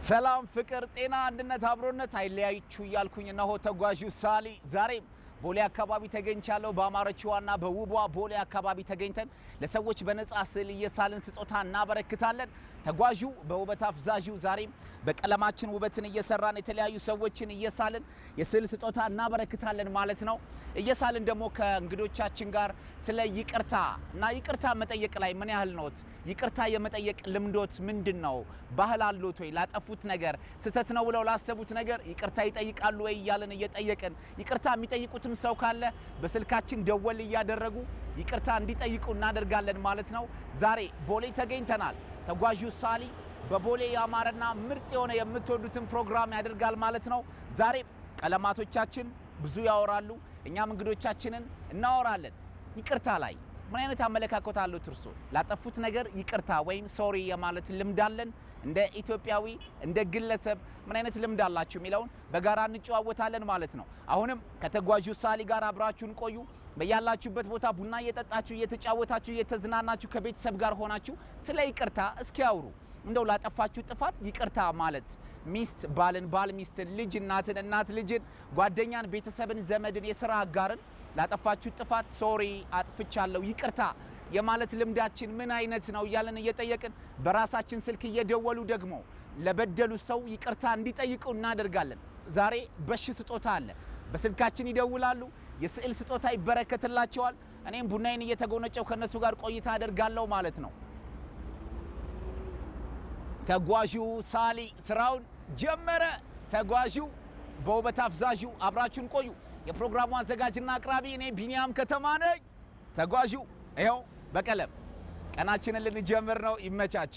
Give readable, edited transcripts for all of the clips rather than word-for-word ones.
ሰላም ፍቅር ጤና አንድነት አብሮነት አይለያይችሁ እያልኩኝ እነሆ ተጓዡ ሳሊ ዛሬም ቦሌ አካባቢ ተገኝቻለሁ። በአማረችዋና በውቧ ቦሌ አካባቢ ተገኝተን ለሰዎች በነጻ ስዕል እየሳልን ስጦታ እናበረክታለን። ተጓዡ በውበት አፍዛዡ ዛሬም በቀለማችን ውበትን እየሰራን የተለያዩ ሰዎችን እየሳልን የስዕል ስጦታ እናበረክታለን ማለት ነው። እየሳልን ደግሞ ከእንግዶቻችን ጋር ስለ ይቅርታ እና ይቅርታ መጠየቅ ላይ ምን ያህል ኖት? ይቅርታ የመጠየቅ ልምዶት ምንድን ነው? ባህል አሉት ወይ? ላጠፉት ነገር ስህተት ነው ብለው ላሰቡት ነገር ይቅርታ ይጠይቃሉ ወይ እያልን እየጠየቅን ይቅርታ የሚጠይቁትም ሰው ካለ በስልካችን ደወል እያደረጉ ይቅርታ እንዲጠይቁ እናደርጋለን ማለት ነው። ዛሬ ቦሌ ተገኝተናል። ተጓዡ ሳሊ በቦሌ ያማረና ምርጥ የሆነ የምትወዱትን ፕሮግራም ያደርጋል ማለት ነው። ዛሬ ቀለማቶቻችን ብዙ ያወራሉ፣ እኛም እንግዶቻችንን እናወራለን። ይቅርታ ላይ ምን አይነት አመለካከት አለው እርሶ? ላጠፉት ነገር ይቅርታ ወይም ሶሪ የማለት ልምድ አለን? እንደ ኢትዮጵያዊ እንደ ግለሰብ ምን አይነት ልምድ አላችሁ የሚለውን በጋራ እንጨዋወታለን ማለት ነው። አሁንም ከተጓዡ ሳሊ ጋር አብራችሁን ቆዩ። በያላችሁበት ቦታ ቡና እየጠጣችሁ እየተጫወታችሁ እየተዝናናችሁ ከቤተሰብ ጋር ሆናችሁ ስለ ይቅርታ እስኪ ያውሩ። እንደው ላጠፋችሁ ጥፋት ይቅርታ ማለት ሚስት ባልን፣ ባል ሚስትን፣ ልጅ እናትን፣ እናት ልጅን፣ ጓደኛን፣ ቤተሰብን፣ ዘመድን፣ የሥራ አጋርን ላጠፋችሁ ጥፋት ሶሪ አጥፍቻለሁ ይቅርታ የማለት ልምዳችን ምን አይነት ነው እያለን እየጠየቅን በራሳችን ስልክ እየደወሉ ደግሞ ለበደሉ ሰው ይቅርታ እንዲጠይቁ እናደርጋለን። ዛሬ በሽ ስጦታ አለ። በስልካችን ይደውላሉ፣ የስዕል ስጦታ ይበረከትላቸዋል። እኔም ቡናዬን እየተጎነጨው ከነሱ ጋር ቆይታ አደርጋለሁ ማለት ነው። ተጓዡ ሳሊ ስራውን ጀመረ። ተጓዡ በውበት አፍዛዡ አብራችሁን ቆዩ። የፕሮግራሙ አዘጋጅና አቅራቢ እኔ ቢኒያም ከተማ ነኝ። ተጓዡ ይኸው በቀለም ቀናችንን ልንጀምር ነው። ይመቻች።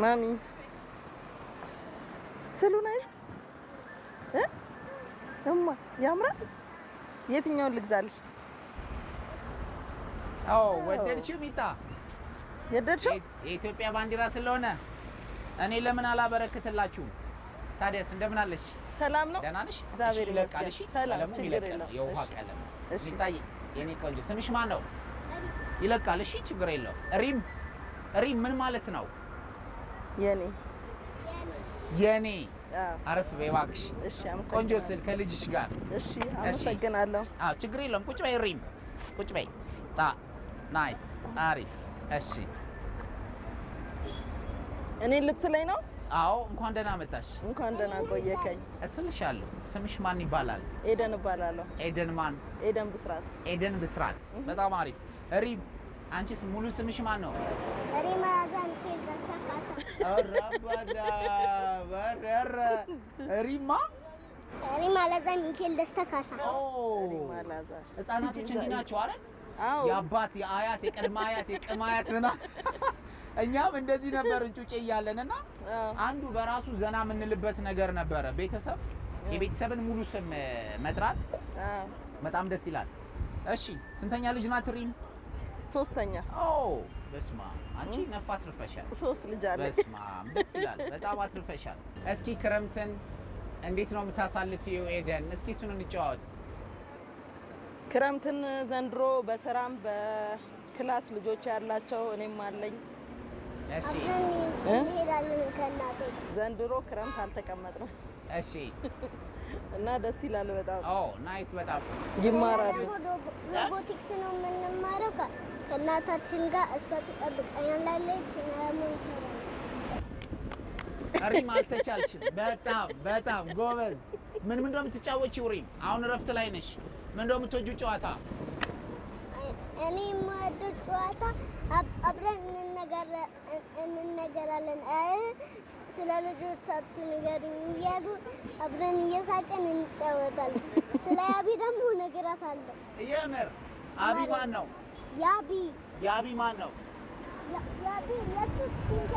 ማሚ ስሉን አይሽ እማ ያምራል። የትኛውን ልግዛልሽ? አዎ ወደድሽው? ሚጣ የደድሽው የኢትዮጵያ ባንዲራ ስለሆነ እኔ ለምን አላበረክትላችሁም? ታዲያስ እንደምን አለሽ? ሰላም ነው። ደህና ነሽ? እግዚአብሔር ይለቃል። እሺ ሰላም ችግር የለውም። የውሃ ቀለም እሺ። ሚጣዬ የኔ ቆንጆ ስምሽ ማን ነው? ይለቃል። እሺ ችግር የለውም። ሪም ሪም ምን ማለት ነው? የኔ አረፍ በይ እባክሽ። እሺ አመሰግናለሁ። ቆንጆ ስል ከልጅሽ ጋር እሺ አመሰግናለሁ። አዎ ችግር የለውም። ቁጭ በይ ሪም ቁጭ በይ። ናይስ አሪፍ። እሺ እኔ ልትስለኝ ነው? አዎ እንኳን ደህና መጣሽ። እንኳን ደህና ቆየከኝ። እስልሻለሁ። ስምሽ ማን ይባላል? ኤደን እባላለሁ። ኤደን ማን? ኤደን ብስራት። ኤደን ብስራት። በጣም አሪፍ። ሪም አንቺስ ሙሉ ስምሽ ማን ነው? ሪም አላዛር ሚካኤል ደስታ ካሳ። አራባዳ በረረ ሪማ ሪም አላዛር ሚካኤል ደስታ ካሳ። ሪም አላዛር። ህፃናቶች እንዲህ ናቸው አይደል? አዎ የአባት የአያት የቅድመ አያት የቅድመ አያት ምናምን እኛም እንደዚህ ነበር እንጩጬ እያለንና አንዱ በራሱ ዘና የምንልበት ነገር ነበረ። ቤተሰብ የቤተሰብን ሙሉ ስም መጥራት በጣም ደስ ይላል። እሺ ስንተኛ ልጅ ናት ሪም? ሶስተኛ። ኦ በስማ አንቺ ነፋ አትርፈሻል። 3 ልጅ አለ። በስማ ደስ ይላል። በጣም አትርፈሻል። እስኪ ክረምትን እንዴት ነው የምታሳልፊው ኤደን? እስኪ እሱን እንጫወት። ክረምትን ዘንድሮ በስራም በክላስ ልጆች ያላቸው እኔም አለኝ። እሺ እንሄዳለን ከእናቶች። ዘንድሮ ክረምት አልተቀመጥንም። እሺ እና ደስ ይላል በጣም። ኦ ናይስ። በጣም ይማራሉ። ሮቦቲክስ ነው የምንማረው ከእናታችን ጋር። እሷ ትጠብቀኛለች። ሪም አልተቻልሽም። በጣም ጎበዝ። ምን ነው የምትጫወቺው ሪም? አሁን እረፍት ላይ ነሽ። ምን ነው የምትወጂው ጨዋታ? እኔ የምወደው ጨዋታ አብረን እንነገራለን። ስለ ልጆቻችሁ ንገሩኝ እያሉ አብረን እየሳቀን እንጫወታለን። ስለ ያቢ ደግሞ እነግራታለሁ። የምር አቢ ማን ነው? ያቢ ማን ነው? ያቢ ፒንክ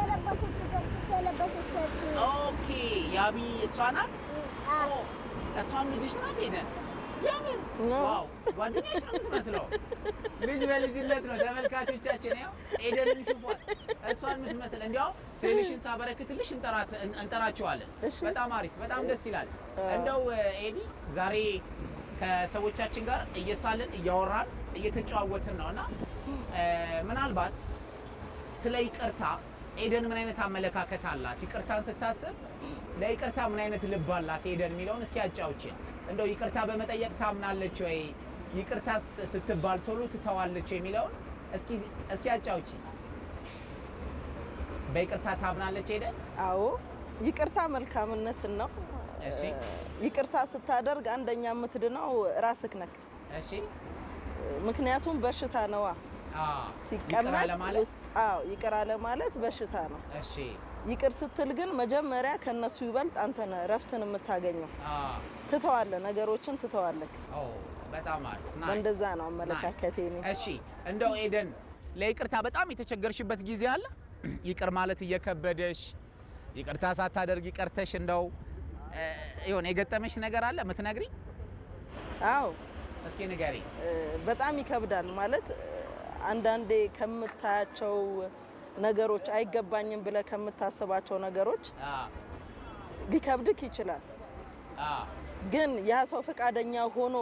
የለበሰች። ኦኬ ያቢ እሷ ናት። እሷም ልጅሽ ናት ሄደን? የምር ዋው! ጓደኛሽ ነው የምትመስለው። ልጅ በልጅነት ነው ተመልካቾቻችን። ያው ኤደንን ሹፏል እሷን የምትመስል። እንዲያው ስዕልሽን ሳበረክትልሽ እንጠራቸዋለን። በጣም አሪፍ፣ በጣም ደስ ይላል። እንደው ኤዲ ዛሬ ከሰዎቻችን ጋር እየሳልን እያወራን እየተጨዋወትን ነውና ምናልባት ስለ ይቅርታ ኤደን ምን አይነት አመለካከት አላት? ይቅርታን ስታስብ ለይቅርታ ምን አይነት ልብ አላት ኤደን የሚለውን እስኪ አጫውችን። እንደው ይቅርታ በመጠየቅ ታምናለች ወይ? ይቅርታ ስትባል ቶሎ ትተዋለች ወይ የሚለውን እስኪ አጫውችን። በይቅርታ ታምናለች ኤደን? አዎ ይቅርታ መልካምነትን ነው። እሺ ይቅርታ ስታደርግ አንደኛ የምትድነው ራስህ ነህ። እሺ ምክንያቱም በሽታ ነዋ። ሲቀመጥ ይቅር አለ ማለት በሽታ ነው። እሺ ይቅር ስትል ግን መጀመሪያ ከነሱ ይበልጥ አንተ ነህ ረፍትን የምታገኘው። ትተዋለህ፣ ነገሮችን ትተዋለህ። በጣም አሪፍ ናይስ። እንደዛ ነው አመለካከቴ ነው። እሺ እንደው ኤደን ለይቅርታ በጣም የተቸገርሽበት ጊዜ አለ? ይቅር ማለት እየከበደሽ ይቅርታ ሳታደርጊ ቀርተሽ እንደው ይሁን የገጠመሽ ነገር አለ የምትነግሪ? አዎ እስኪ ንገሪ። በጣም ይከብዳል ማለት አንዳንዴ ከምታያቸው ነገሮች አይገባኝም ብለህ ከምታስባቸው ነገሮች ሊከብድክ ይችላል። ግን ያ ሰው ፈቃደኛ ሆኖ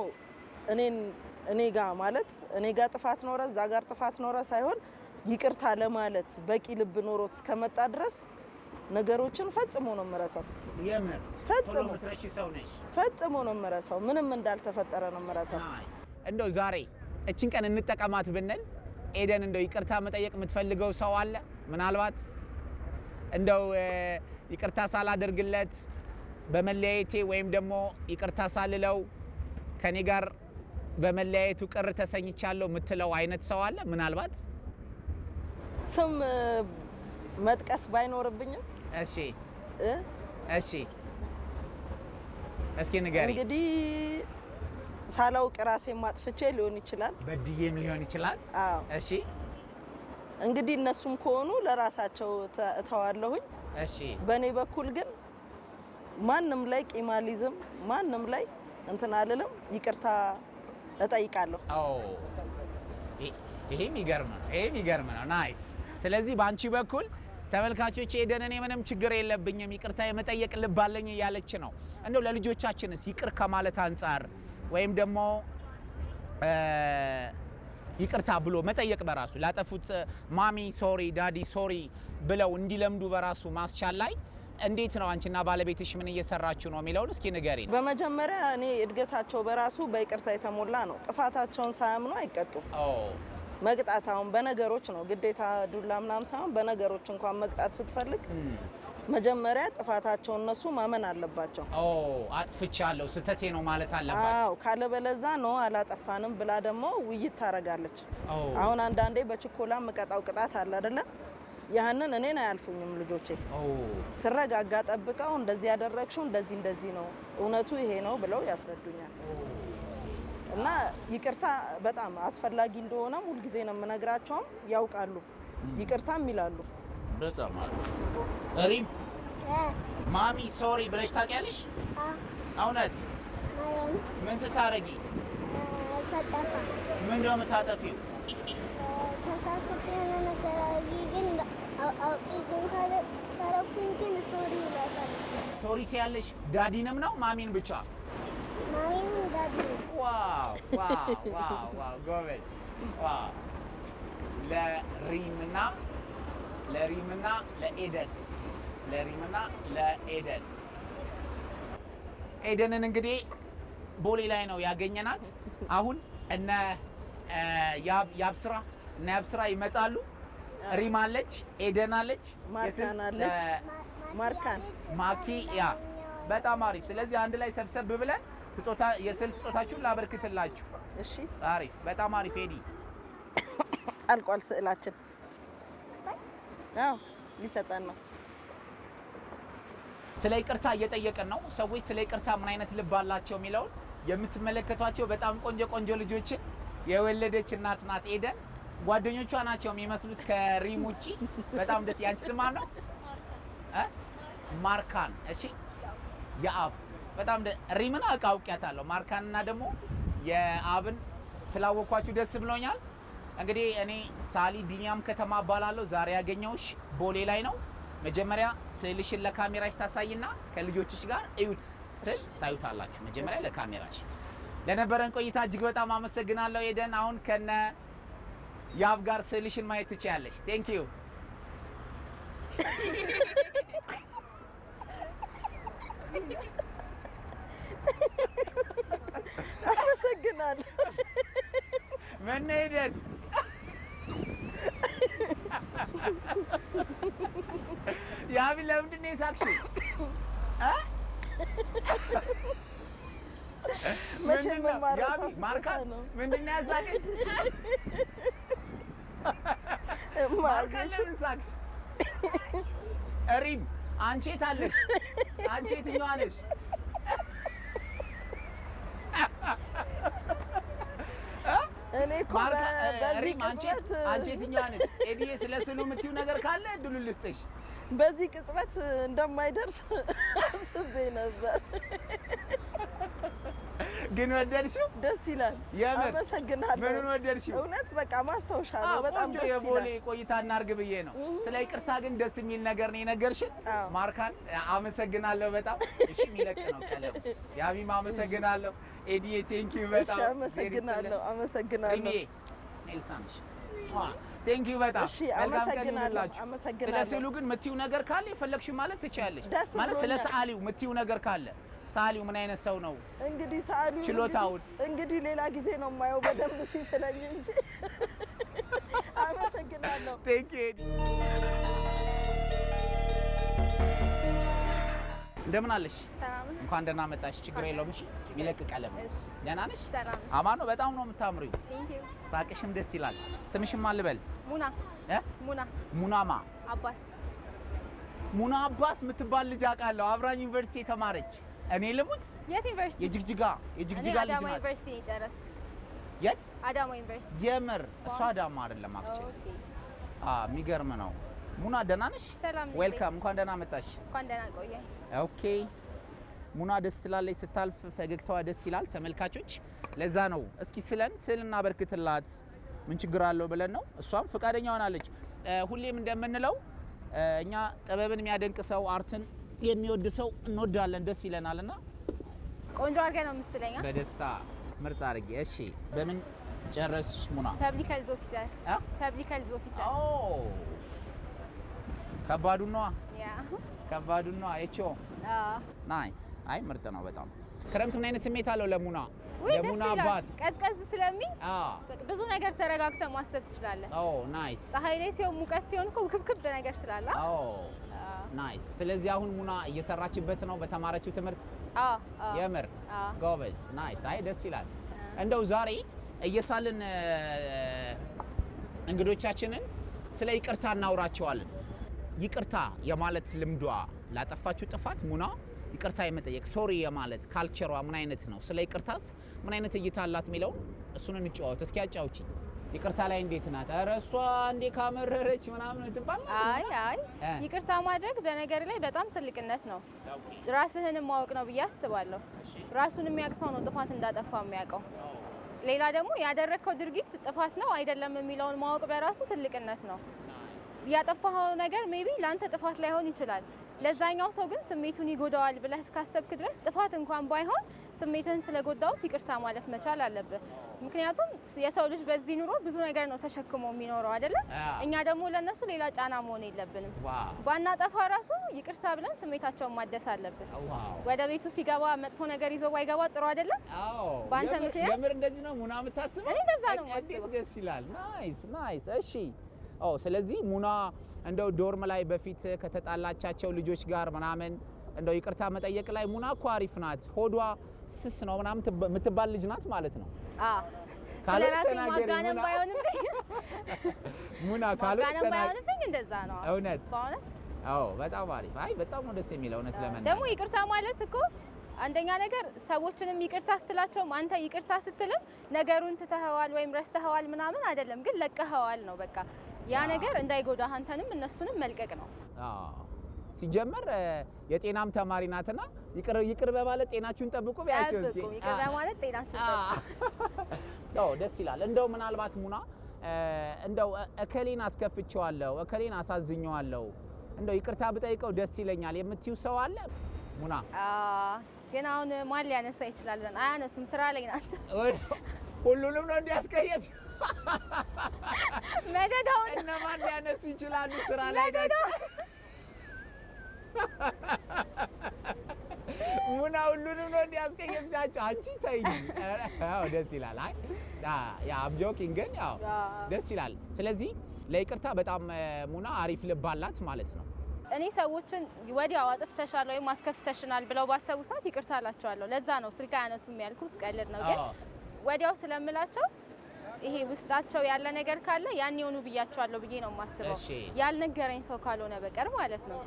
እኔ ጋር ማለት እኔ ጋር ጥፋት ኖረ እዛ ጋር ጥፋት ኖረ ሳይሆን ይቅርታ ለማለት በቂ ልብ ኖሮት እስከመጣ ድረስ ነገሮችን ፈጽሞ ነው የምረሳው። የምር ፈጽሞ ምትረሺ ሰው ነሽ? ፈጽሞ ነው የምረሳው። ምንም እንዳልተፈጠረ ነው የምረሳው። እንደው ዛሬ እችን ቀን እንጠቀማት ብንል ኤደን እንደው ይቅርታ መጠየቅ የምትፈልገው ሰው አለ? ምናልባት እንደው ይቅርታ ሳላደርግለት በመለያየቴ ወይም ደግሞ ይቅርታ ሳልለው ከኔ ጋር በመለያየቱ ቅር ተሰኝቻለሁ የምትለው አይነት ሰው አለ? ምናልባት ስም መጥቀስ ባይኖርብኝም እሺ እሺ እስኪ ንገሪ። እንግዲህ ሳላውቅ ራሴን ማጥፍቼ ሊሆን ይችላል፣ በድዬም ሊሆን ይችላል። አዎ እሺ እንግዲህ እነሱም ከሆኑ ለራሳቸው እተዋለሁኝ። እሺ በእኔ በኩል ግን ማንም ላይ ቂማሊዝም ማንም ላይ እንትን አልልም፣ ይቅርታ እጠይቃለሁ። ይሄ የሚገርም ነው። ናይስ። ስለዚህ በአንቺ በኩል ተመልካቾች ኤደን እኔ ምንም ችግር የለብኝም ይቅርታ የመጠየቅ ልብ አለኝ እያለች ነው። እንደው ለልጆቻችንስ ይቅር ከማለት አንጻር ወይም ደግሞ ይቅርታ ብሎ መጠየቅ በራሱ ላጠፉት ማሚ ሶሪ ዳዲ ሶሪ ብለው እንዲለምዱ በራሱ ማስቻል ላይ እንዴት ነው አንቺና ባለቤትሽ ምን እየሰራችሁ ነው የሚለውን እስኪ ንገሪኝ። በመጀመሪያ እኔ እድገታቸው በራሱ በይቅርታ የተሞላ ነው። ጥፋታቸውን ሳያምኑ አይቀጡም። መቅጣት አሁን በነገሮች ነው ግዴታ ዱላ ምናምን ሳይሆን በነገሮች እንኳን መቅጣት ስትፈልግ መጀመሪያ ጥፋታቸውን እነሱ ማመን አለባቸው። አጥፍቻለሁ ስህተቴ ነው ማለት አለባቸው። አዎ ካለበለዛ ነው አላጠፋንም ብላ ደግሞ ውይይት ታረጋለች። አሁን አንዳንዴ በችኮላ መቀጣው ቅጣት አለ አይደለ? ያንን እኔን አያልፉኝም ልጆቼ። ስረጋጋ ጠብቀው እንደዚህ ያደረግሽው እንደዚህ ነው እውነቱ ይሄ ነው ብለው ያስረዱኛል። እና ይቅርታ በጣም አስፈላጊ እንደሆነ ሁልጊዜ ነው የምነግራቸውም ያውቃሉ። ይቅርታም ይላሉ። በጣም አሪፍ። ሪም ማሚ ሶሪ ብለሽ ታውቂያለሽ? እውነት? ምን ስታረጊ? ምን ነው የምታጠፊው? ተሳስቼ ነው ነገር ግን አውቄ ግን ካረኩኝ ግን ሶሪ እላታለሁ። ሶሪ ትያለሽ? ዳዲንም ነው ማሚን ብቻ? ማሚንም ዳዲ። ዋው ጎበዝ። ዋው ለሪምና ለኤደን ኤደንን እንግዲህ ቦሌ ላይ ነው ያገኘናት። አሁን እነ ያብስራ ይመጣሉ። ሪም አለች፣ ኤደን አለች፣ ማኪ ያ በጣም አሪፍ። ስለዚህ አንድ ላይ ሰብሰብ ብለን የስዕል ስጦታችሁን ላበርክትላችሁ። እሺ አሪፍ፣ በጣም አሪፍ። ኤዲ አልቋል ስዕላችን። አዎ ሊሰጠን ነው። ስለ ይቅርታ እየጠየቅን ነው። ሰዎች ስለ ይቅርታ ምን አይነት ልብ አላቸው የሚለውን የምትመለከቷቸው በጣም ቆንጆ ልጆችን የወለደች እናት ናት ኤደን። ጓደኞቿ ናቸው የሚመስሉት ከሪም ውጪ። በጣም ደስ ያንቺ ስማ ነው ማርካን። እሺ የአብ በጣም ሪምን አውቃታለሁ። ማርካንና ደግሞ የአብን ስላወኳችሁ ደስ ብሎኛል። እንግዲህ እኔ ሳሊ ቢኒያም ከተማ እባላለሁ። ዛሬ ያገኘሁሽ ቦሌ ላይ ነው። መጀመሪያ ስዕልሽን ለካሜራሽ ታሳይና ከልጆችሽ ጋር እዩት ስል ታዩታላችሁ። መጀመሪያ ለካሜራሽ ለነበረን ቆይታ እጅግ በጣም አመሰግናለሁ ኤደን። አሁን ከነ ያብ ጋር ስልሽን ማየት ትችያለሽ። ቴንክ ዩ አመሰግናለሁ። ምን ኤደን ያብ ለምንድን ነው የሳቅሽው? መቼም ያብ ማርካን ምንድን ነው ያሳቅሽ? ማርካን ለምን ሳቅሽ? ሪም አንቺ የት አለሽ? አንቺ የትኛዋ ነሽ? እኔ እኮ ሪም አንቺ የትኛዋ ነሽ? ኤዲዬ ስለ ስሉ የምትይው ነገር ካለ እድሉን ልስጥሽ። በዚህ ቅጽበት እንደማይደርስ አስቤ ነበር። ግን ወደድሽው? ደስ ይላል። አመሰግናለሁ። ምኑን ወደድሽው? እውነት በቃ ማስታወሻ ነው። በጣም ደስ ይላል። የቦሌ ቆይታ እናርግ ብዬ ነው። ስለ ይቅርታ ግን ደስ የሚል ነገር ነው የነገርሽን። ማርካን አመሰግናለሁ በጣም። እሺ የሚለቅ ነው ቀለም። ያቢም አመሰግናለሁ። ኤዲዬ ቴንክ ዩ በጣም። እሺ አመሰግናለሁ። ሪሚዬ ኔልሳንሽ ቴንክ ዩ በጣም። እሺ አመሰግናለሁ። ስለ ስዕሉ ግን የምትይው ነገር ካለ የፈለግሽው ማለት ትችያለሽ። ማለት ስለ ሰዓሊው የምትይው ነገር ካለ ሰዓሊው ምን አይነት ሰው ነው? እንግዲህ ሰዓሊው ችሎታውን እንግዲህ ሌላ ጊዜ ነው የማየው በደንብ ሲስለኝ እንጂ። አመሰግናለሁ። ቴንክ ዩ ኤዲ። እንደምን አለሽ? ሰላም። እንኳን ደህና መጣሽ። ችግር የለውም። እሺ የሚለቅ ቀለም ደህና ነሽ? ሰላም። አማን ነው። በጣም ነው የምታምሪው። ቴንክ ዩ። ሳቅሽም ደስ ይላል። ስምሽም ማን ልበል? ሙና ሙና ሙናማ አባስ ሙና አባስ የምትባል ልጅ አውቃለሁ። አብራኝ ዩኒቨርሲቲ የተማረች። እኔ ልሙት? የት ዩኒቨርሲቲ? የጅግጅጋ ልጅ ናት። አዳማ ዩኒቨርሲቲ ነው የጨረስኩት። የት? አዳማ ዩኒቨርሲቲ። የምር እሷ አዳማ አይደለም አክቹሊ። ኦኬ። የሚገርም ነው። ሙና ደህና ነሽ? ሰላም። ዌልካም። እንኳን ደህና መጣሽ። እንኳን ደህና ቆየኝ። ኦኬ። ሙና ደስ ትላለች ስታልፍ፣ ፈገግታዋ ደስ ይላል ተመልካቾች። ለዛ ነው እስኪ ስዕል እናበርክትላት ምን ችግር አለው ብለን ነው። እሷም ፈቃደኛ ሆናለች። ሁሌም እንደምንለው እኛ ጥበብን የሚያደንቅ ሰው አርትን የሚወድ ሰው እንወዳለን፣ ደስ ይለናልና ቆንጆ አድርገህ ነው የምትለኝ። በደስታ ምርጥ አድርጌ። እሺ በምን ጨረስሽ ሙና? ፐብሊክ ሄልዝ ኦፊሰር። ፐብሊክ ሄልዝ ኦፊሰር። ኦ ከባዱ ነው። ያ ከባዱ ነው። ኤችኦ ናይስ። አይ ምርጥ ነው በጣም። ክረምት ምን አይነት ስሜት አለው ለሙና? ለሙና አባስ ቀዝቀዝ ስለሚል ብዙ ነገር ተረጋግተህ ማሰብ ትችላለህ። ኦ ናይስ። ፀሐይ ላይ ሲሆን ሙቀት ሲሆን እኮ ክብክብ ነገር ስላለ ናይስ። ስለዚህ አሁን ሙና እየሰራችበት ነው በተማረችው ትምህርት። የምር ጎበዝ። ናይስ። አይ ደስ ይላል። እንደው ዛሬ እየሳልን እንግዶቻችንን ስለ ይቅርታ እናውራቸዋለን። ይቅርታ የማለት ልምዷ ላጠፋችው ጥፋት ሙና ይቅርታ የመጠየቅ ሶሪ የማለት ካልቸሯ ምን አይነት ነው? ስለ ይቅርታስ ምን አይነት እይታ አላት የሚለውን እሱን እንጫወት። እስኪ አጫውቺ። ይቅርታ ላይ እንዴት ናት? ኧረ እሷ እንዴ ካመረረች ምናምን ትባል። አይ ይቅርታ ማድረግ በነገር ላይ በጣም ትልቅነት ነው። ራስህንም ማወቅ ነው ብዬ አስባለሁ። ራሱን የሚያውቅ ሰው ነው ጥፋት እንዳጠፋ የሚያውቀው። ሌላ ደግሞ ያደረግከው ድርጊት ጥፋት ነው አይደለም የሚለውን ማወቅ በራሱ ትልቅነት ነው። ያጠፋኸው ነገር ሜቢ ለአንተ ጥፋት ላይሆን ይችላል፣ ለዛኛው ሰው ግን ስሜቱን ይጎዳዋል ብለህ እስካሰብክ ድረስ ጥፋት እንኳን ባይሆን ስሜትን ስለጎዳውት ይቅርታ ማለት መቻል አለብህ። ምክንያቱም የሰው ልጅ በዚህ ኑሮ ብዙ ነገር ነው ተሸክሞ የሚኖረው አይደለ? እኛ ደግሞ ለነሱ ሌላ ጫና መሆን የለብንም። ባናጠፋ ራሱ ይቅርታ ብለን ስሜታቸውን ማደስ አለብን። ወደ ቤቱ ሲገባ መጥፎ ነገር ይዞ ባይገባ ጥሩ አይደለም። በአንተ ምክንያት የምር እንደዚህ ነው ሙና የምታስበው? እኔ እንደዛ ነው የማስበው። ደስ ይላል። ናይስ። እሺ ስለዚህ ሙና እንደው ዶርም ላይ በፊት ከተጣላቻቸው ልጆች ጋር ምናምን እንደው ይቅርታ መጠየቅ ላይ ሙና እኮ አሪፍ ናት፣ ሆዷ ስስ ነው ምናምን የምትባል ልጅ ናት ማለት ነው። ስለራሴ ማጋነን ባይሆንብኝ ሙና ካለች ባይሆንብኝ እንደዛ ነው እውነት በእውነት። በጣም አሪፍ። አይ በጣም ነው ደስ የሚለው እውነት ለመናገር። ደግሞ ይቅርታ ማለት እኮ አንደኛ ነገር ሰዎችንም ይቅርታ ስትላቸውም አንተ ይቅርታ ስትልም ነገሩን ትተኸዋል ወይም ረስተኸዋል ምናምን አይደለም፣ ግን ለቀኸዋል ነው በቃ። ያ ነገር እንዳይጎዳህ አንተንም እነሱንም መልቀቅ ነው። ሲጀመር የጤናም ተማሪ ናትና ይቅር በማለት ጤናችሁን ጠብቁ ቢያቸው እስኪ። ይቅር በማለት ጤናችሁን ጠብቁ። ደስ ይላል። እንደው ምናልባት ሙና እንደው እከሌን አስከፍቼዋለሁ፣ እከሌን አሳዝኘዋለሁ፣ እንደው ይቅርታ ብጠይቀው ደስ ይለኛል የምትዩ ሰው አለ ሙና? ግን አሁን ማን ሊያነሳ ይችላል? አያነሱም፣ ስራ ላይ ናቸው። ሁሉንም ነው እንዲያስቀየም መደዳውን እነማን ሊያነሱ ይችላሉ? ስራ ላይ ናቸው። ሙና ሁሉንም ነው እንዲያስቀየምሻቸው። አንቺ ተይኝ። አዎ ደስ ይላል። አይ ያ አም ጆኪንግ ግን ያው ደስ ይላል። ስለዚህ ለይቅርታ በጣም ሙና አሪፍ ልብ አላት ማለት ነው። እኔ ሰዎችን ወዲያው አጥፍተሻል ወይም አስከፍተሽናል ብለው ባሰቡ ሰዓት ይቅርታ አላቸዋለሁ። ለዛ ነው ስልክ አያነሱም ያልኩት። ቀልድ ነው ግን ወዲያው ስለምላቸው ይሄ ውስጣቸው ያለ ነገር ካለ ያን የሆኑ ብያቸዋለሁ ብዬ ነው የማስበው። ያልነገረኝ ሰው ካልሆነ በቀር ማለት ነው።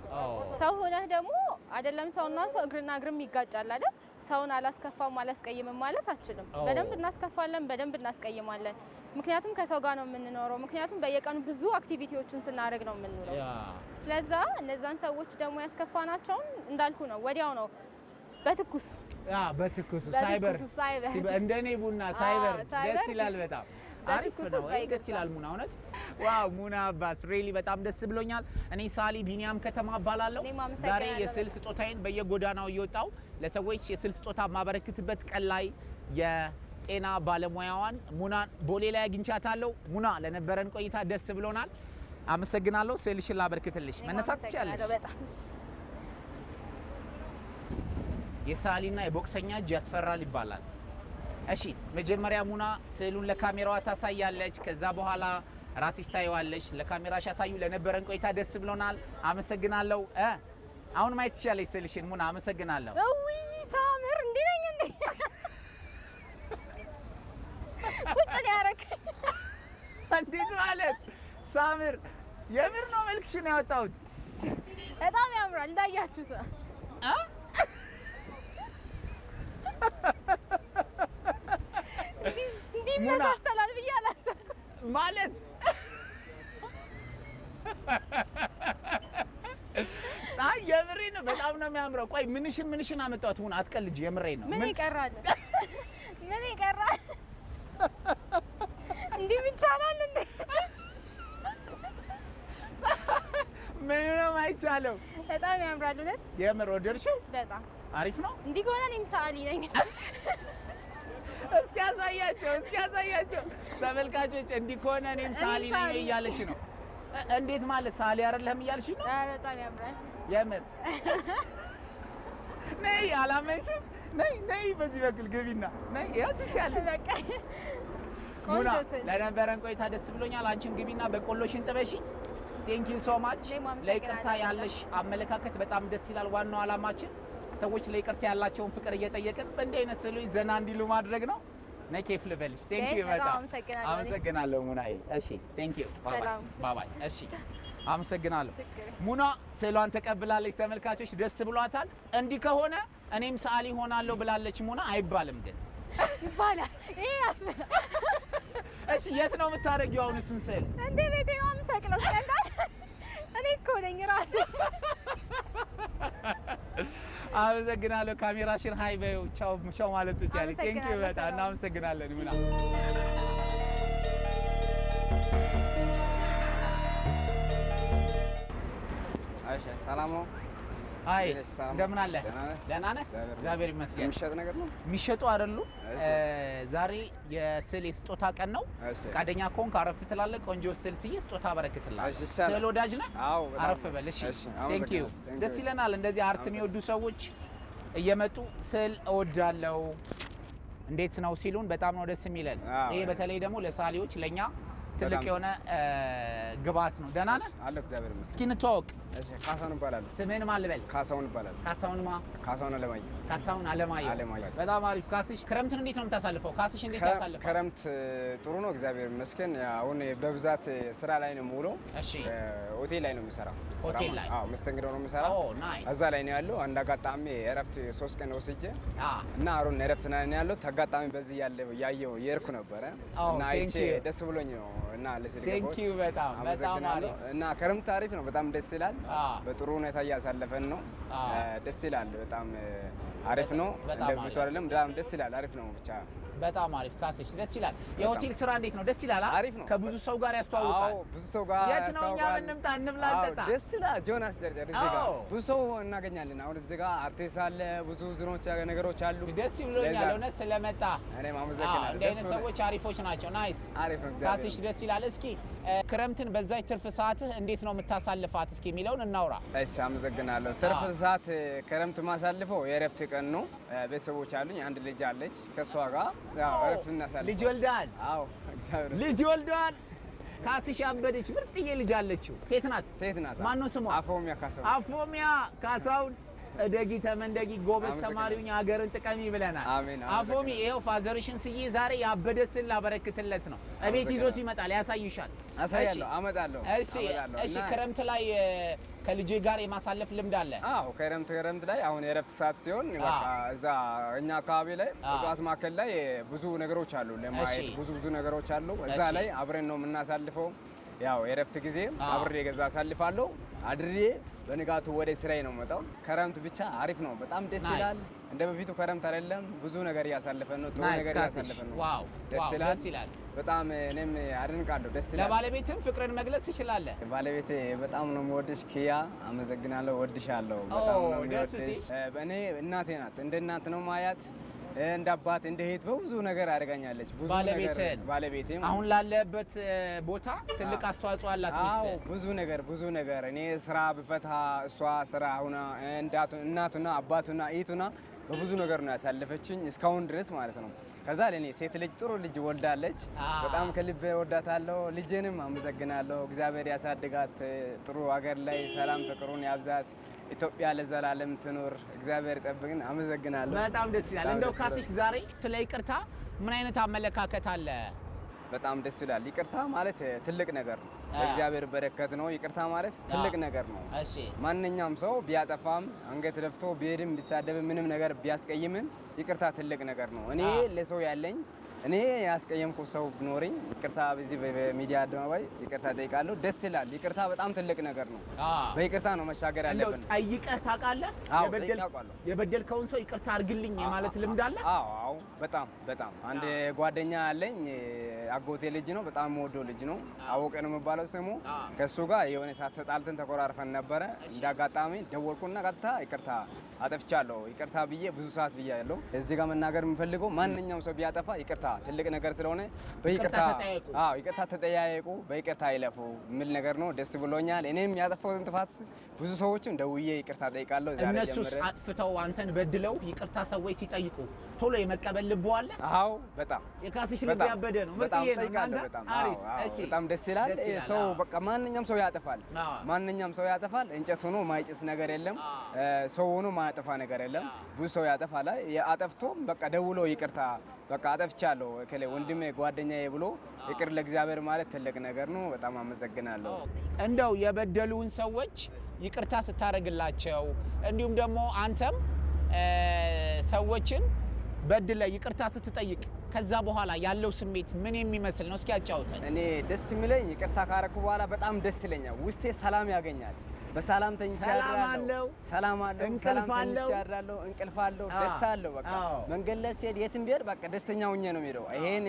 ሰው ሆነህ ደግሞ አይደለም ሰውና ሰው እግርና እግርም ይጋጫል አይደል? ሰውን አላስከፋም አላስቀይምም ማለት አችልም። በደንብ እናስከፋለን፣ በደንብ እናስቀይማለን። ምክንያቱም ከሰው ጋር ነው የምንኖረው። ምክንያቱም በየቀኑ ብዙ አክቲቪቲዎችን ስናደርግ ነው የምንውለው። ስለዛ እነዛን ሰዎች ደግሞ ያስከፋናቸውን እንዳልኩ ነው ወዲያው ነው በትኩሱ ሳይበር እንደኔ ቡና ሳይበር ደስ ይላል። በጣም አሪፍ ነው። ደስ ይላል ሙና እውነት። ዋው ሙና አባስ ሪሊ በጣም ደስ ብሎኛል። እኔ ሳሊ ቢኒያም ከተማ እባላለሁ። ዛሬ የስዕል ስጦታዬን በየጎዳናው እየወጣው ለሰዎች የስዕል ስጦታ ማበረክትበት ቀን ላይ የጤና ባለሙያዋን ሙናን ቦሌ ላይ አግኝቻታለሁ። ሙና ለነበረን ቆይታ ደስ ብሎናል። አመሰግናለሁ። ስዕልሽን ላበረክትልሽ። መነሳት ትችላለሽ። የሳሊና የቦክሰኛ እጅ ያስፈራል ይባላል። እሺ መጀመሪያ ሙና ስዕሉን ለካሜራዋ ታሳያለች። ከዛ በኋላ ራስሽ ታይዋለሽ። ለካሜራሽ ያሳዩ። ለነበረን ቆይታ ደስ ብሎናል። አመሰግናለሁ። አሁን ማየት ትችላለሽ ስዕልሽን ሙና። አመሰግናለሁ። እዊ ሳምር እንዴ ነኝ እንዴ ቁጭ ያረክ እንዴት ማለት ሳምር የምር ነው መልክሽን ያወጣሁት። በጣም ያምራል እንዳያችሁት እንዲመሳሰላል ብዬ አላሰብኩም። ማለት አይ የምሬ ነው። በጣም ነው የሚያምረው። ቆይ ምንሽን አመጣሁት ሙና? አትቀልጂ፣ የምሬ ነው። ምን ይቀራል? ምን ይቀራል? እንዲህ ይቻላል እንዴ? ምንም አይቻለው። በጣም ያምራል እውነት። የምር ወደድሽው? በጣም አሪፍ ነው። እንዲህ ከሆነ እኔም ሰዓሊ ነኝ። እስኪ ያሳያቸው ተመልካቾች። እንዲህ ከሆነ እኔም ሰዓሊ ነኝ እያለች ነው። እንዴት ማለት ሰዓሊ አይደለም እያልሽ ነው? ኧረ በጣም ያምራል የምር። ነይ አላመንሽም? ነይ በዚህ በኩል ግቢና ነይ። ያው ትቻለሽ። በቃ ሙና ለነበረን ቆይታ ደስ ብሎኛል። አንቺም ግቢና በቆሎሽን ጥበሺ። ቴንክ ዩ ሶ ማች። ለይቅርታ ያለሽ አመለካከት በጣም ደስ ይላል። ዋናው አላማችን ሰዎች ለይቅርታ ያላቸውን ፍቅር እየጠየቅን በእንዲህ አይነት ስዕሎች ዘና እንዲሉ ማድረግ ነው። ነይ ኬፍ ልበልሽ። ቴንክ ዩ በጣም አመሰግናለሁ ሙናዬ። እሺ ቴንክ ዩ ባይ ባይ። እሺ አመሰግናለሁ። ሙና ስዕሏን ተቀብላለች። ተመልካቾች ደስ ብሏታል። እንዲህ ከሆነ እኔም ሰዓሊ ሆናለሁ ብላለች ሙና። አይባልም ግን ይባላል። ይሄ ያስብላል። እሺ የት ነው የምታደርጊው አሁን እሱን ስዕል? እንዴ ቤቴ ነው የምሰቅለው። እኔ እኮ ነኝ ራሴ። አመሰግናለሁ። ካሜራሽን ሃይ በይው። ቻው ማለት ትችያለሽ። ቴንክ ዩ በጣም እናመሰግናለን ሙና። እሺ ሰላም ነው። አይ እንደምን አለ? ደህና ነህ? እግዚአብሔር ይመስገን። የሚሸጥ ነገር ነው? የሚሸጡ አይደሉም። ዛሬ የስዕል የስጦታ ቀን ነው። ፈቃደኛ ከሆንክ አረፍ ትላለህ። ቆንጆ ስዕል ስዬ ስጦታ አበረክትልሃለሁ። ስዕል ወዳጅ ነህ? አረፍ በል። እሺ ቴንክ ዩ። ደስ ይለናል እንደዚህ አርት የሚወዱ ሰዎች እየመጡ ስዕል እወዳለሁ እንዴት ነው ሲሉን በጣም ነው ደስ የሚለን። ይሄ በተለይ ደግሞ ለሳሊዎች ለኛ ትልቅ የሆነ ግብአት ነው። ደህና ነህ? አለሁ እግዚአብሔር ይመስገን። እስኪ እንተዋወቅ። እሺ ካሳሁን እባላለሁ። ስምህን ማን ልበል? ካሳሁን እባላለሁ። ካሳሁን ማ? ካሳሁን አለማየሁ። ካሳሁን አለማየሁ። በጣም አሪፍ። ካስሽ ክረምትን እንዴት ነው የምታሳልፈው? ካስሽ እንዴት ያሳልፈው? ክረምት ጥሩ ነው እግዚአብሔር ይመስገን። አሁን በብዛት ስራ ላይ ነው የምውለው። እሺ ሆቴል ላይ ነው የምሰራው። ሆቴል ላይ? አዎ መስተንግዶ ነው የምሰራው። ኦ ናይስ። እዛ ላይ ነው ያለው። አንድ አጋጣሚ እረፍት 3 ቀን ወስጄ እና አሁን እረፍት ላይ ነው ያለው። አጋጣሚ በዚህ ያለው ያየው የርኩ ነበረ እና አይቼ ደስ ብሎኝ ነው እና ለስልክ ቴንክ ዩ በጣም አሪፍ እና ክረምት አሪፍ ነው። በጣም ደስ ይላል። በጥሩ ሁኔታ እያሳለፈን ነው። ደስ ይላል። በጣም አሪፍ ነው። እንደብቱ አይደለም። በጣም ደስ ይላል። አሪፍ ነው ብቻ በጣም አሪፍ ካስሽ ደስ ይላል። የሆቴል ስራ እንዴት ነው? ደስ ይላል። አሪፍ ነው። ከብዙ ሰው ጋር ያስተዋውቃል። ብዙ ሰው ጋር የት ነው እኛ እንምጣ እንብላ እንጠጣ? ደስ ይላል። ጆናስ ጀርጀር እዚህ ጋር ብዙ ሰው እናገኛለን። አሁን እዚህ ጋር አርቲስት አለ፣ ብዙ ዝኖች ነገሮች አሉ። ደስ ብሎኛል እውነት ስለመጣ። እኔም አመሰግናለሁ። እንዲህ አይነት ሰዎች አሪፎች ናቸው። ናይስ አሪፍ ነው። ካስሽ ደስ ይላል። እስኪ ክረምትን በዛች ትርፍ ሰዓትህ እንዴት ነው የምታሳልፋት? እስኪ የሚለውን እናውራ። እሺ አመሰግናለሁ። ትርፍ ሰዓት ክረምት ማሳልፈው የእረፍት ቀን ነው። ቤተሰቦች አሉኝ። አንድ ልጅ አለች። ከሷ ጋር እረፍት እናሳልፋለን። ልጅ ወልደሃል? አዎ ልጅ ወልደሃል። ካስሽ ያበደች ምርጥዬ ልጅ አለችው። ሴት ናት? ሴት ናት። ማነው ስሟ? አፎሚያ ካሳው። አፎሚያ ካሳውን እደጊ ተመንደጊ ጎበዝ ተማሪውኝ ሀገርን ጥቀሚ ብለናል። አፎሚ ይኸው ፋዘርሽን ስዬ ዛሬ ያበደ ስል ላበረክትለት ነው። እቤት ይዞት ይመጣል፣ ያሳይሻል። አሳያለሁ፣ አመጣለሁ። እሺ ክረምት ላይ ከልጅ ጋር የማሳለፍ ልምድ አለ? አዎ ክረምት ላይ አሁን የእረፍት ሰዓት ሲሆን በቃ እዛ እኛ አካባቢ ላይ እጽዋት ማዕከል ላይ ብዙ ነገሮች አሉ ለማየት ብዙ ነገሮች አሉ። እዛ ላይ አብረን ነው የምናሳልፈው። ያው የእረፍት ጊዜ አብሬ ገዛ አሳልፋለሁ። አድሬ በንጋቱ ወደ ስራዬ ነው የምመጣው። ክረምት ብቻ አሪፍ ነው። በጣም ደስ ይላል። እንደ በፊቱ ክረምት አይደለም። ብዙ ነገር እያሳለፈን ነው። ጥሩ ነገር እያሳለፈን ነው። ዋው ደስ ይላል። በጣም እኔም አድንቃለሁ። ደስ ይላል። ለባለቤትም ፍቅርን መግለጽ ትችላለህ? ባለቤቴ በጣም ነው የምወድሽ ኪያ፣ አመሰግናለሁ። ወድሻለሁ። በጣም ነው የምወድሽ። እኔ እናቴ ናት። እንደ እናት ነው ማያት፣ እንደ አባት እንደ እህት በብዙ ነገር አድርጋኛለች። ብዙ ነገር ባለቤቴ አሁን ላለበት ቦታ ትልቅ አስተዋጽኦ አላት ሚስት። ብዙ ነገር እኔ ስራ ብፈታ እሷ ስራ ሁና እናቱና አባቱና እህቱና በብዙ ነገር ነው ያሳለፈችኝ እስካሁን ድረስ ማለት ነው። ከዛ ለኔ ሴት ልጅ ጥሩ ልጅ ወልዳለች። በጣም ከልቤ ወዳታለሁ። ልጄንም አመሰግናለሁ። እግዚአብሔር ያሳድጋት። ጥሩ ሀገር ላይ ሰላም ፍቅሩን ያብዛት። ኢትዮጵያ ለዘላለም ትኖር። እግዚአብሔር ይጠብቅን። አመሰግናለሁ። በጣም ደስ ይላል። እንደው ካስሽ ዛሬ ስለ ይቅርታ ምን አይነት አመለካከት አለ? በጣም ደስ ይላል። ይቅርታ ማለት ትልቅ ነገር ነው። እግዚአብሔር በረከት ነው። ይቅርታ ማለት ትልቅ ነገር ነው። እሺ ማንኛውም ሰው ቢያጠፋም አንገት ደፍቶ ቢሄድም ቢሳደብም ምንም ነገር ቢያስቀይምን ይቅርታ ትልቅ ነገር ነው። እኔ ለሰው ያለኝ እኔ ያስቀየምኩ ሰው ቢኖርኝ ይቅርታ በዚህ በሚዲያ አደባባይ ይቅርታ ጠይቃለሁ። ደስ ይላል። ይቅርታ በጣም ትልቅ ነገር ነው። በይቅርታ ነው መሻገር ያለብን። ጠይቀህ ታውቃለህ? የበደልከውን ሰው ይቅርታ አድርግልኝ የማለት ልምድ አለ? አዎ በጣም አንድ ጓደኛ አለኝ። አጎቴ ልጅ ነው። በጣም የምወደው ልጅ ነው። አወቀ ነው የሚባለው ስሙ። ከሱ ጋር የሆነ ሰዓት ተጣልተን ተኮራርፈን ነበረ። እንዳጋጣሚ ደወልኩና ቀጥታ ይቅርታ አጠፍቻለሁ ይቅርታ ብዬ ብዙ ሰዓት ብያለሁ። እዚህ ጋር መናገር የምፈልገው ማንኛውም ሰው ቢያጠፋ ይቅርታ ትልቅ ነገር ስለሆነ በይቅርታ ይቅርታ ተጠያየቁ፣ በይቅርታ ይለፉ የሚል ነገር ነው። ደስ ብሎኛል። እኔም ያጠፋሁትን ጥፋት ብዙ ሰዎችም ደውዬ ይቅርታ ጠይቃለሁ። ዛሬ ጀምሬ እነሱስ አጥፍተው አንተን በድለው ይቅርታ ሰዎች ሲጠይቁ ቶሎ የመቀበል ልብ አለ? አዎ በጣም የካስሽ ልብ ያበደ ነው። ምርጥዬ ነው እናንተ። አሪፍ እሺ፣ በጣም ደስ ይላል። ሰው በቃ ማንኛውም ሰው ያጠፋል። እንጨት ሆኖ ማይጭስ ነገር የለም። ሰው ሆኖ ማያጠፋ ነገር የለም። ብዙ ሰው ያጠፋል። አጠፍቶም በቃ ደውሎ ይቅርታ በቃ አጠፍቻለሁ እከሌ ወንድሜ ጓደኛዬ ብሎ ይቅር ለእግዚአብሔር ማለት ትልቅ ነገር ነው። በጣም አመሰግናለሁ። እንደው የበደሉን ሰዎች ይቅርታ ስታደርግላቸው እንዲሁም ደግሞ አንተም ሰዎችን በድለ ይቅርታ ስትጠይቅ ከዛ በኋላ ያለው ስሜት ምን የሚመስል ነው? እስኪ ያጫውተኝ። እኔ ደስ የሚለኝ ይቅርታ ካረኩ በኋላ በጣም ደስ ይለኛል። ውስጤ ሰላም ያገኛል። በሰላም ተኝቼ አድራለሁ። ሰላም አለው፣ እንቅልፍ አለው፣ ደስታ አለው። በቃ መንገድ ላይ ሲሄድ የትም ቢሄድ በቃ ደስተኛ ሆኜ ነው የምሄደው። ይሄን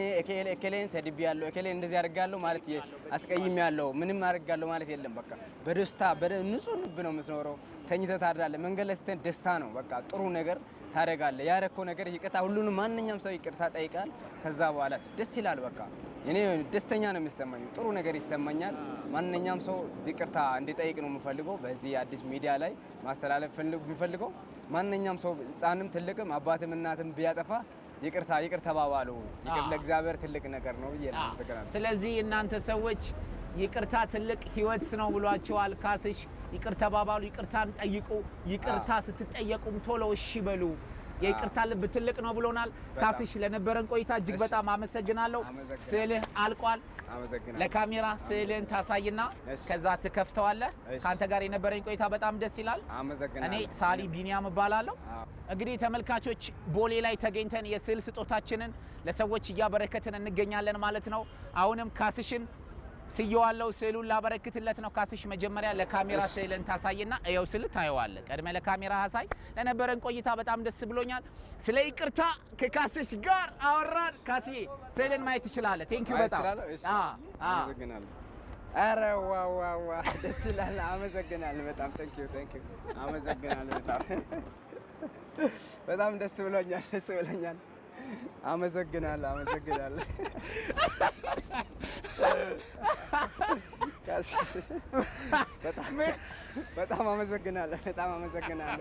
እከሌን ሰድቤያለሁ፣ እከሌን እንደዚህ አድርጋለሁ ማለት አስቀይሜያለሁ፣ ምንም አድርጋለሁ ማለት የለም። በቃ በደስታ ንጹህ ልብ ነው የምትኖረው። ተኝተህ ታድራለህ። መንገድ ላይ ስትሄድ ደስታ ነው። በቃ ጥሩ ነገር ታደርጋለህ። ያረከው ነገር ይቅርታ፣ ሁሉንም ማንኛውም ሰው ይቅርታ ጠይቃል። ከዛ በኋላ ደስ ይላል። በቃ እኔ ደስተኛ ነው የሚሰማኝ፣ ጥሩ ነገር ይሰማኛል። ማንኛውም ሰው ይቅርታ እንዲጠይቅ ነው የምፈልገው። በዚህ አዲስ ሚዲያ ላይ ማስተላለፍ የምፈልገው ማንኛውም ሰው ሕፃንም ትልቅም አባትም እናትም ቢያጠፋ ይቅር ተባባሉ። ይቅር ለእግዚአብሔር ትልቅ ነገር ነው ብዬ ነው። ስለዚህ እናንተ ሰዎች ይቅርታ ትልቅ ህይወት ነው ብሏቸዋል ካስሽ። ይቅር ተባባሉ፣ ይቅርታን ጠይቁ። ይቅርታ ስትጠየቁም ቶሎ እሺ በሉ። የይቅርታ ልብ ትልቅ ነው ብሎናል ካስሽ። ለነበረን ቆይታ እጅግ በጣም አመሰግናለሁ። ስዕልህ አልቋል። ለካሜራ ስዕልህን ታሳይና ከዛ ትከፍተዋለህ። ካንተ ጋር የነበረኝ ቆይታ በጣም ደስ ይላል። እኔ ሳሊ ቢኒያም እባላለሁ። እንግዲህ ተመልካቾች ቦሌ ላይ ተገኝተን የስዕል ስጦታችንን ለሰዎች እያበረከትን እንገኛለን ማለት ነው። አሁንም ካስሽን ስየዋለው ስዕሉን ላበረክትለት ነው። ካስሽ መጀመሪያ ለካሜራ ስዕልን ታሳይና እየው ስል ታየዋለህ። ቀድመ ለካሜራ አሳይ። ለነበረን ቆይታ በጣም ደስ ብሎኛል። ስለ ይቅርታ ከካስሽ ጋር አወራን። ካስዬ ስዕልን ማየት ትችላለህ። ቴንክ ዩ በጣም አመሰግናለሁ። ኧረ ዋው ደስ ይላል። አመሰግናለሁ በጣም ቴንክ ዩ አመሰግናለሁ በጣም ደስ ብሎኛል። አመሰግናለሁ በጣም አመሰግናለሁ።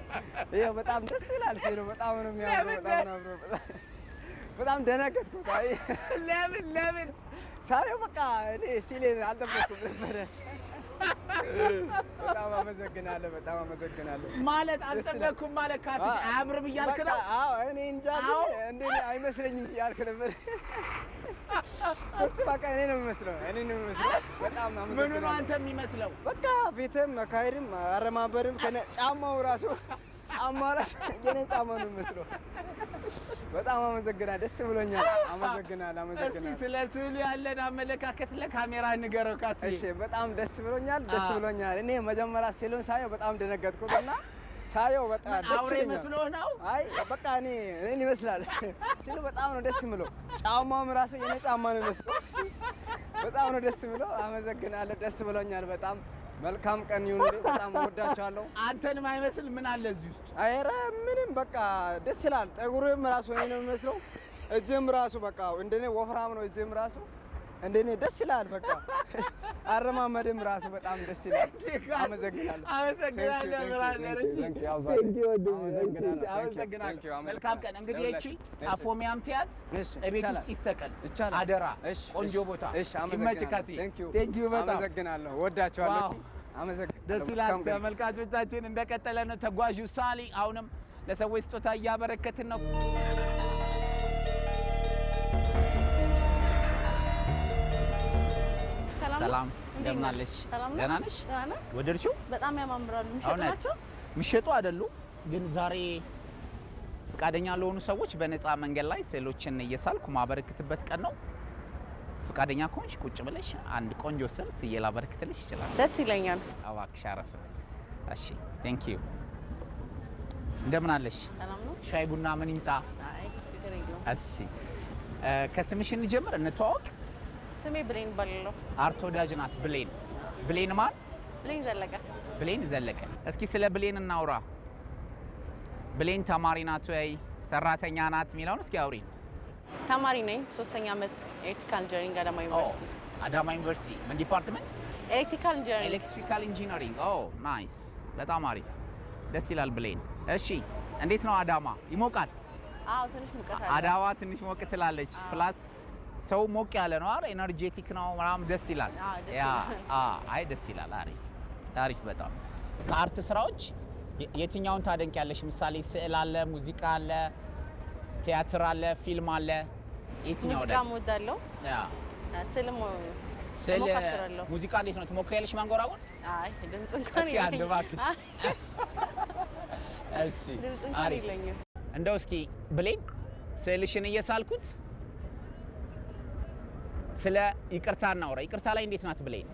ይሄ በጣም ደስ ይላል ሲሉ በጣም ነው የሚያምረው። በጣም ደነገጥኩት። አይ ለምን ሳየው በቃ እኔ ሲሌን አልጠበቅኩም ነበር። በጣም አመሰግናለሁ። ማለት አልጠበቅኩም ማለት ካስሽ አያምርም እያልክ ነው? አዎ እኔ እንጃ እንዴ አይመስለኝም እያልክ ነበር። በቃ እኔ ነው የሚመስለው። በጣም አመሰግናለሁ። ምኑ ነው አንተ የሚመስለው? በቃ ፊትም መካሄድም አረማበርም ከነ ጫማው ራሱ የኔ ጫማ ነው የሚመስለው። በጣም አመሰግናለሁ። ደስ ብሎኛል። አመሰግናለሁ። እስኪ ስለ ስዕሉ ያለን አመለካከት ለካሜራ ንገረው ካስዬ። እሺ በጣም ደስ ብሎኛል። እኔ መጀመሪያ ስዕሉን ሳየው በጣም ደነገጥኩትና ሳየው በጣም ደስ አውሬ መስሎህ ነው? አይ በቃ እኔን ይመስላል ስዕሉ በጣም ነው ደስ ብሎ፣ ጫማውም ራሱ የኔ ጫማ ነው የሚመስለው። በጣም ነው ደስ ብሎ። አመሰግናለሁ። ደስ ብሎኛል በጣም። መልካም ቀን ይሁንልኝ። በጣም ወዳቸዋለሁ። አንተንም አይመስል ምን አለ እዚህ ውስጥ? ኧረ ምንም በቃ ደስ ይላል። ጠጉርም ራሱ እኔ ነው የሚመስለው። እጅም ራሱ በቃ እንደኔ ወፍራም ነው። እጅም ራሱ እንደኔ ደስ ይላል። በቃ አረማመድም ራሱ በጣም ደስ ይላል። አመሰግናለሁ። መልካም ቀን። እንግዲህ እቺ አፎሚያም ቲያት እቤት ውስጥ ይሰቀል አደራ። ቆንጆ ቦታ ይመች ካስዬ። ቴንክ ዩ በጣም አመሰግናለሁ። ወዳቸዋለሁ። ደስ ይላል። ተመልካቾቻችን እንደቀጠለ ነው። ተጓዡ ሳሊ አሁንም ለሰዎች ስጦታ እያበረከትን ነው። ሰላም እንደምን አለሽ? ደህና ነሽ? ወደድሽው? በጣም ያማምራሉ። የሚሸጡ አይደሉም ግን ዛሬ ፍቃደኛ ለሆኑ ሰዎች በነፃ መንገድ ላይ ስዕሎችን እየሳልኩ ማበረክትበት ቀን ነው። ፍቃደኛ ከሆንሽ ቁጭ ብለሽ አንድ ቆንጆ ስዕል ስዬ ላበረክትልሽ ይችላል። ደስ ይለኛል። እባክሽ አረፍ። እሺ ቴንክ ዩ። እንደምን አለሽ? ሰላም ነው። ሻይ ቡና ምን ይምጣ? አይ ችግር የለውም። እሺ ከስምሽ እንጀምር፣ እንተዋወቅ። ስሜ ብሌን ባለው። አርት ወዳጅ ናት ብሌን። ብሌን ማን? ብሌን ዘለቀ። እስኪ ስለ ብሌን እናውራ። ብሌን ተማሪ ናት ወይ ሰራተኛ ናት የሚለውን እስኪ አውሪ። ተማሪ ነኝ። 3ኛ ዓመት ኤሌክትሪካል ኢንጂነሪንግ አዳማ ዩኒቨርሲቲ። አዳማ ዩኒቨርሲቲ ምን ዲፓርትመንት? ኤሌክትሪካል ኢንጂነሪንግ። ኦ ናይስ፣ በጣም አሪፍ፣ ደስ ይላል ብሌን። እሺ እንዴት ነው አዳማ? ይሞቃል? አዎ ትንሽ ሙቀት አለ። አዳማ ትንሽ ሞቅ ትላለች። ፕላስ ሰው ሞቅ ያለ ነው አይደል? ኤነርጄቲክ ነው ምናምን፣ ደስ ይላል። አይ ደስ ይላል። አሪፍ በጣም። ከአርት ስራዎች የትኛውን ታደንቂያለሽ? ምሳሌ ስዕል አለ፣ ሙዚቃ አለ፣ ቲያትር አለ፣ ፊልም አለ። የትኛው ሙዚቃ እወዳለሁ። ስዕል ሙዚቃ እንዴት ነው ትሞክሪያለሽ? ማንጎራጎር? አይ ድምጽ እንኳን እስኪ አንድ እባክሽ። እሺ አሪፍ። እንደው እስኪ ብሌን ስዕልሽን እየሳልኩት ስለ ይቅርታ እናውራ። ይቅርታ ላይ እንዴት ናት ብሌን?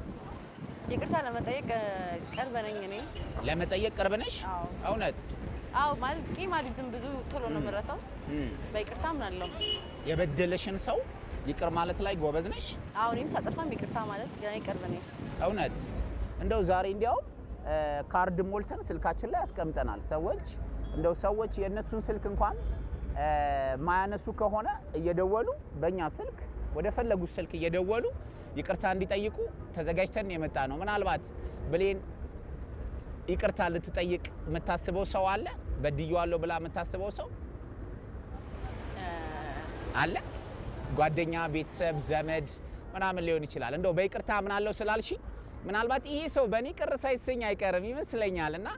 ይቅርታ ለመጠየቅ ቅርብ ነኝ እኔ። ለመጠየቅ ቅርብ ነሽ? እውነት? አዎ ማለት ቂም አልይዝም፣ ብዙ ቶሎ ነው የምረሳው። በይቅርታ አምናለሁ። የበደለሽን ሰው ይቅር ማለት ላይ ጎበዝ ነሽ? አዎ እኔም ሳጠፋም ይቅርታ ማለት ገና ቅርብ ነኝ። እውነት? እንደው ዛሬ እንዲያውም ካርድ ሞልተን ስልካችን ላይ ያስቀምጠናል። ሰዎች የእነሱን ስልክ እንኳን ማያነሱ ከሆነ እየደወሉ በእኛ ስልክ ወደ ፈለጉት ስልክ እየደወሉ ይቅርታ እንዲጠይቁ ተዘጋጅተን የመጣ ነው። ምናልባት ብሌን ይቅርታ ልትጠይቅ የምታስበው ሰው አለ? በድዬዋለሁ ብላ የምታስበው ሰው አለ? ጓደኛ፣ ቤተሰብ፣ ዘመድ ምናምን ሊሆን ይችላል። እንደው በይቅርታ ምናለው ስላልሽ ምናልባት ይሄ ሰው በእኔ ቅር ሳይሰኝ አይቀርም ይመስለኛል እና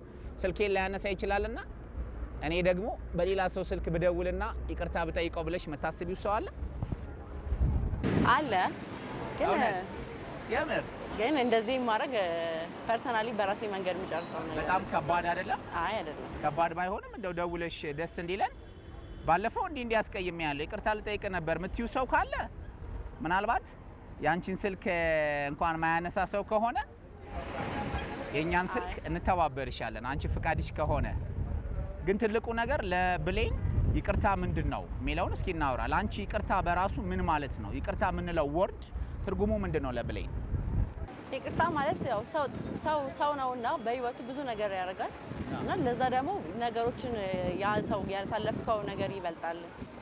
ስልኬን ላያነሳ ይችላልና እኔ ደግሞ በሌላ ሰው ስልክ ብደውልና ይቅርታ ብጠይቀው ብለሽ የምታስቢው ሰው አለ? አለ ግን እንደዚህ ማድረግ ፐርሰናሊ በራሴ መንገድ የምጨርሰው ነገር በጣም ከባድ አይደለም? አይ አይደለም። ከባድ ባይሆንም እንደው ደውለሽ ደስ እንዲለን ባለፈው እንዲያስቀይም ያለው ይቅርታ ልጠይቅ ነበር የምትይው ሰው ካለ ምናልባት ያንቺን ስልክ እንኳን ማያነሳ ሰው ከሆነ የኛን ስልክ እንተባበርሻለን አንቺ ፍቃድሽ ከሆነ። ግን ትልቁ ነገር ለብሌን ይቅርታ ምንድነው የሚለውን እስኪ እናውራ። ለአንቺ ይቅርታ በራሱ ምን ማለት ነው? ይቅርታ የምንለው ወርድ ትርጉሙ ምንድነው ለብሌን? ይቅርታ ማለት ያው ሰው ነውና በህይወቱ ብዙ ነገር ያደርጋል እና ለዛ ደግሞ ነገሮችን ያ ሰው ያሳለፈው ነገር ይበልጣል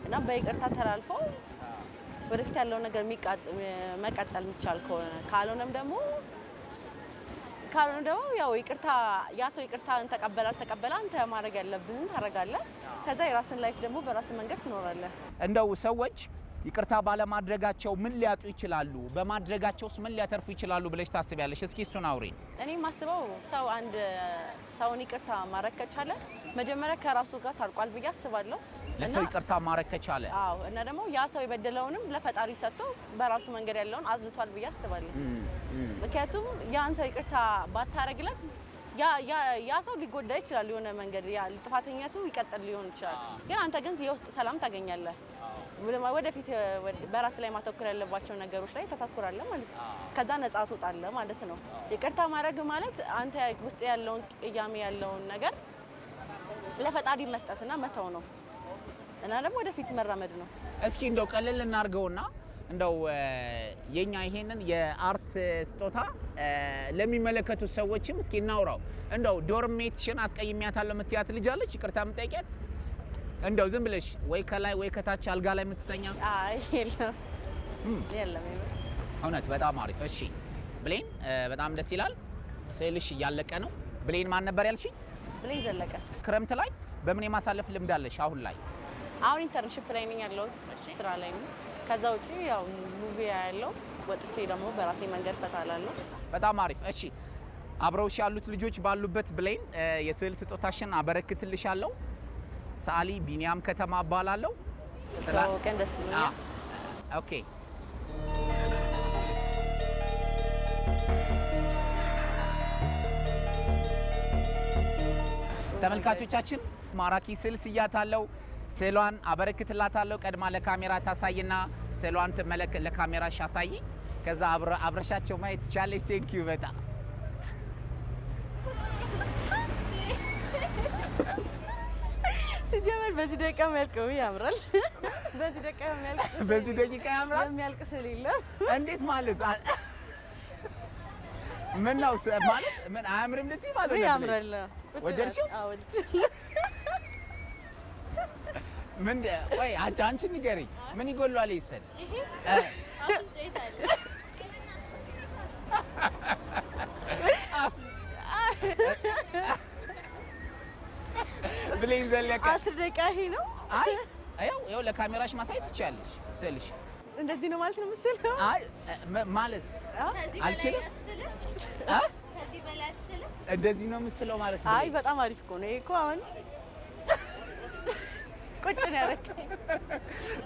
እና በይቅርታ ተላልፎ ወደፊት ያለው ነገር መቀጠል የሚቻል ከሆነ ካልሆነም ደግሞ ያው ይቅርታ ያ ሰው ይቅርታን ተቀበለ አንተ ማድረግ ያለብህን ታደርጋለህ። ከዛ የራስን ላይፍ ደግሞ በራስ መንገድ ትኖራለህ። እንደው ሰዎች ይቅርታ ባለማድረጋቸው ምን ሊያጡ ይችላሉ? በማድረጋቸውስ ምን ሊያተርፉ ይችላሉ ብለሽ ታስቢያለሽ? እስኪ እሱን አውሪኝ። እኔ ማስበው ሰው አንድ ሰውን ይቅርታ ማድረግ ከቻለ መጀመሪያ ከራሱ ጋር ታርቋል ብዬ አስባለሁ። ለሰው ይቅርታ ማድረግ ከቻለ አዎ፣ እና ደግሞ ያ ሰው የበደለውንም ለፈጣሪ ሰጥቶ በራሱ መንገድ ያለውን አዝቷል ብዬ አስባለሁ። ምክንያቱም ያን ሰው ይቅርታ ባታረግለት ያ ሰው ሊጎዳ ይችላል። የሆነ መንገድ ያ ጥፋተኛቱ ይቀጥል ሊሆን ይችላል። ግን አንተ ግን የውስጥ ሰላም ታገኛለህ። ወደፊት በራስ ላይ ማተኮር ያለባቸው ነገሮች ላይ ተተኩራለህ ማለት ነው። ከዛ ነፃ ትወጣለህ ማለት ነው። ይቅርታ ማድረግ ማለት አንተ ውስጥ ያለውን ቅያሜ ያለውን ነገር ለፈጣሪ መስጠትና መተው ነው እና ደግሞ ወደፊት መራመድ ነው። እስኪ እንደው ቀለል እናርገውና እንደው የኛ ይሄንን የአርት ስጦታ ለሚመለከቱ ሰዎችም እስኪ እናውራው። እንደው ዶርሜትሽን አስቀይሚያታለሁ የምትያት ልጅ አለች ይቅርታ የምትጠይቂያት? እንደው ዝም ብለሽ ወይ ከላይ ወይ ከታች አልጋ ላይ የምትተኛ? አይ የለም። እውነት በጣም አሪፍ። እሺ ብሌን በጣም ደስ ይላል። ስዕልሽ እያለቀ ነው። ብሌን ማን ነበር ያልሽኝ? ብሌን ዘለቀ። ክረምት ላይ በምን የማሳለፍ ልምድ አለሽ አሁን ላይ? አሁን ኢንተርንሺፕ ላይ ነኝ ያለሁት፣ ስራ ላይ ነኝ። ከዛ ውጪ ያው ሙቪ ያለው ወጥቼ ደግሞ በራሴ መንገድ ፈታላለሁ። በጣም አሪፍ። እሺ አብረውሽ ያሉት ልጆች ባሉበት ብሌን የስዕል ስጦታሽን አበረክትልሻለሁ። ሰዓሊ ቢኒያም ከተማ እባላለሁ። ስለወቀን ደስ ይላል። ኦኬ ተመልካቾቻችን ማራኪ ስዕል ስያታለሁ። ስዕሏን አበረክትላታለሁ። ቀድማ ለካሜራ ታሳይና ስዕሏን ለካሜራሽ አሳይ። ከዛ አብረሻቸው ማየት ትቻለሽ። ቴንክ ዩ በጣም ሲጀመር በዚህ ደቂቃ የሚያልቀው ያምራል። በዚህ ደቂቃ ያምራል። የሚያልቅ ስዕል የለም። እንዴት ማለት ምን ነው ማለት ምን አያምርም ልትይ ማለት ነው? ያምራል። ወደድሽው? አዎ ምን ወይ አንቺ ንገሪኝ፣ ምን ይጎላል ይሰል? ብሌን ዘለቀ 10 ደቂቃ ይሄ ነው። አይ ያው ለካሜራሽ ማሳየት ትችያለሽ። ስልሽ እንደዚህ ነው ማለት ነው የምትስለው? አይ ማለት አልችልም። ከዚህ በላይ አትስልም? እንደዚህ ነው የምትስለው ማለት ነው? አይ በጣም አሪፍ እኮ ነው። ይሄ እኮ አሁን ቁጭ ነው ያደረገኝ።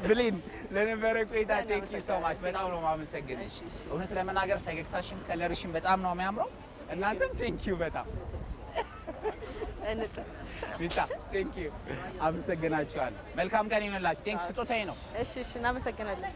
ብሌን ለነበረ ቆይታ ቴንክ ዩ ሶ ማች በጣም ነው የማመሰግንሽ። እውነት ለመናገር ፈገግታሽም ከለርሽም በጣም ነው የሚያምረው። እናንተም ቴንክ ዩ በጣም ቢታ ቴንክ ዩ አመሰግናችኋለሁ። መልካም ቀን ይሁንላችሁ። ቴንክ ስጦታዬ ነው። እሺ እናመሰግናለን።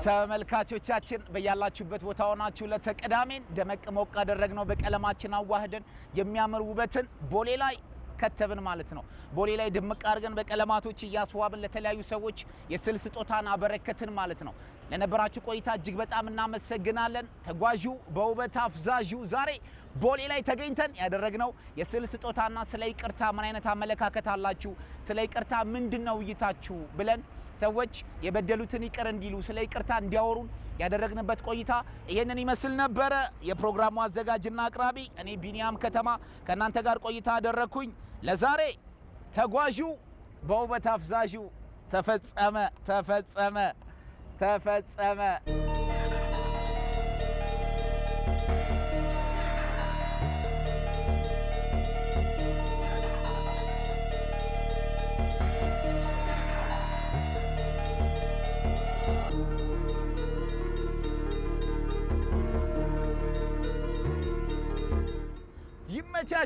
ተመልካቾቻችን በያላችሁበት ቦታ ሆናችሁ ለተቀዳሜን ደመቅ ሞቅ አደረግነው። በቀለማችን አዋህደን የሚያምር ውበትን ቦሌ ላይ ከተብን ማለት ነው። ቦሌ ላይ ድምቅ አድርገን በቀለማቶች እያስዋብን ለተለያዩ ሰዎች የስዕል ስጦታን አበረከትን ማለት ነው። ለነበራችሁ ቆይታ እጅግ በጣም እናመሰግናለን። ተጓዡ በውበት አፍዛዡ ዛሬ ቦሌ ላይ ተገኝተን ያደረግነው የስዕል ስጦታና ስለ ይቅርታ ምን አይነት አመለካከት አላችሁ፣ ስለ ይቅርታ ምንድነው እይታችሁ ብለን ሰዎች የበደሉትን ይቅር እንዲሉ ስለ ይቅርታ እንዲያወሩን ያደረግንበት ቆይታ ይሄንን ይመስል ነበረ። የፕሮግራሙ አዘጋጅና አቅራቢ እኔ ቢኒያም ከተማ ከእናንተ ጋር ቆይታ አደረግኩኝ። ለዛሬ ተጓዡ በውበት አፍዛዡ ተፈጸመ ተፈጸመ ተፈጸመ።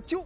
ናችሁ?